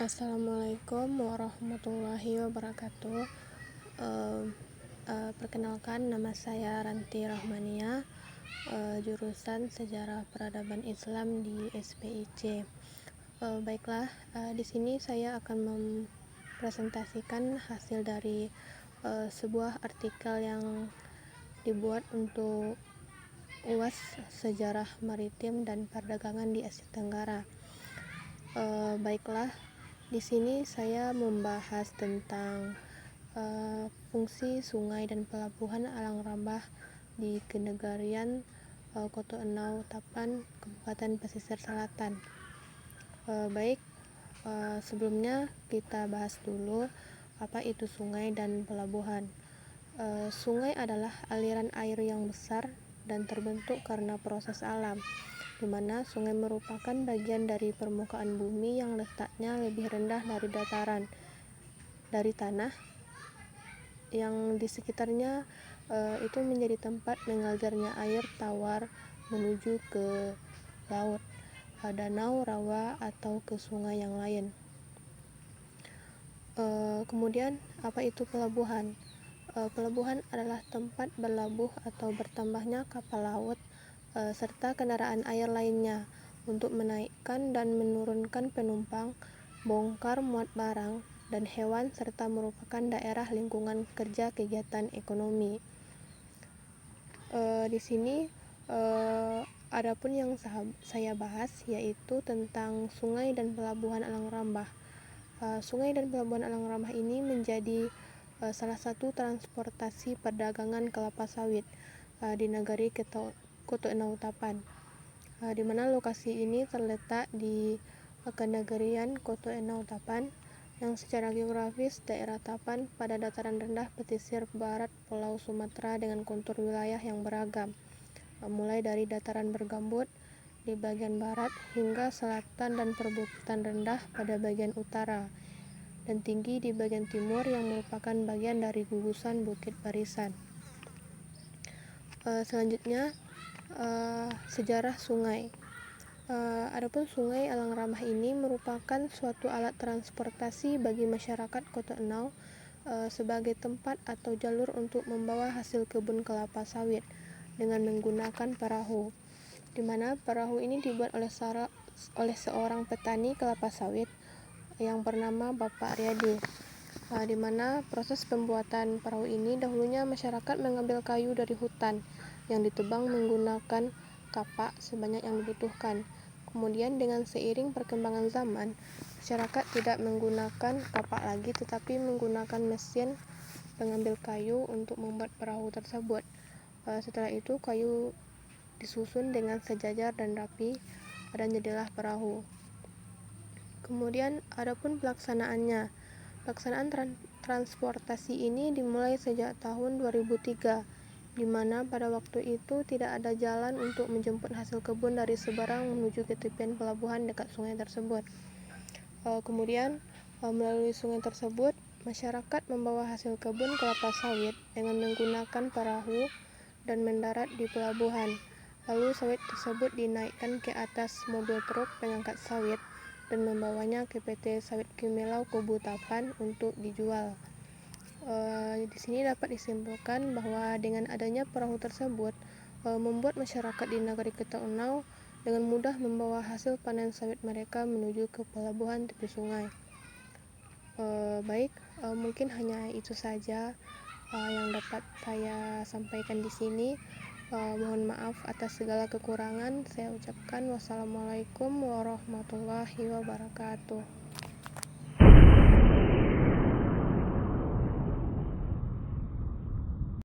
Assalamualaikum warahmatullahi wabarakatuh. Eh, Perkenalkan, nama saya Ranti Rahmania, jurusan Sejarah Peradaban Islam di SPIC. Baiklah, di sini saya akan mempresentasikan hasil dari sebuah artikel yang dibuat untuk UAS Sejarah Maritim dan Perdagangan di Asia Tenggara. Baiklah, di sini saya membahas tentang fungsi sungai dan pelabuhan Alang Rambah di Kenegarian Koto Enau Tapan, Kabupaten Pesisir Selatan. Sebelumnya kita bahas dulu apa itu sungai dan pelabuhan. Sungai adalah aliran air yang besar dan terbentuk karena proses alam, di mana sungai merupakan bagian dari permukaan bumi yang letaknya lebih rendah dari tanah yang di sekitarnya, itu menjadi tempat mengalirnya air tawar menuju ke laut, danau, rawa, atau ke sungai yang lain. Kemudian apa itu pelabuhan? Pelabuhan adalah tempat berlabuh atau bertambahnya kapal laut serta kendaraan air lainnya untuk menaikkan dan menurunkan penumpang, bongkar muat barang dan hewan, serta merupakan daerah lingkungan kerja kegiatan ekonomi. Di sini adapun yang saya bahas yaitu tentang sungai dan pelabuhan Alang Rambah. Sungai dan pelabuhan Alang Rambah ini menjadi salah satu transportasi perdagangan kelapa sawit di negari Koto Enau Tapan, di mana lokasi ini terletak di Kenegarian Koto Enau Tapan, yang secara geografis daerah Tapan pada dataran rendah pesisir barat Pulau Sumatera dengan kontur wilayah yang beragam, mulai dari dataran bergambut di bagian barat hingga selatan dan perbukitan rendah pada bagian utara, dan tinggi di bagian timur yang merupakan bagian dari gugusan Bukit Barisan. Selanjutnya, sejarah sungai. Adapun sungai Alang Rambah ini merupakan suatu alat transportasi bagi masyarakat Koto Enau sebagai tempat atau jalur untuk membawa hasil kebun kelapa sawit dengan menggunakan perahu, di mana perahu ini dibuat oleh seorang petani kelapa sawit yang bernama Bapak Aryadi, di mana proses pembuatan perahu ini dahulunya masyarakat mengambil kayu dari hutan yang ditebang menggunakan kapak sebanyak yang dibutuhkan. Kemudian dengan seiring perkembangan zaman, masyarakat tidak menggunakan kapak lagi tetapi menggunakan mesin pengambil kayu untuk membuat perahu tersebut. Setelah itu kayu disusun dengan sejajar dan rapi dan jadilah perahu. Kemudian adapun pelaksanaannya. Pelaksanaan transportasi ini dimulai sejak tahun 2003, di mana pada waktu itu tidak ada jalan untuk menjemput hasil kebun dari Seberang menuju ke tepian pelabuhan dekat sungai tersebut. Kemudian melalui sungai tersebut, masyarakat membawa hasil kebun kelapa sawit dengan menggunakan perahu dan mendarat di pelabuhan. Lalu sawit tersebut dinaikkan ke atas mobil truk pengangkat sawit dan membawanya ke PT Sawit Kimelau Kubu Tapan untuk dijual. Di sini dapat disimpulkan bahwa dengan adanya perahu tersebut membuat masyarakat di negeri Koto Enau dengan mudah membawa hasil panen sawit mereka menuju ke pelabuhan tepi sungai. Mungkin hanya itu saja yang dapat saya sampaikan di sini. Mohon maaf atas segala kekurangan. Saya ucapkan wassalamualaikum warahmatullahi wabarakatuh.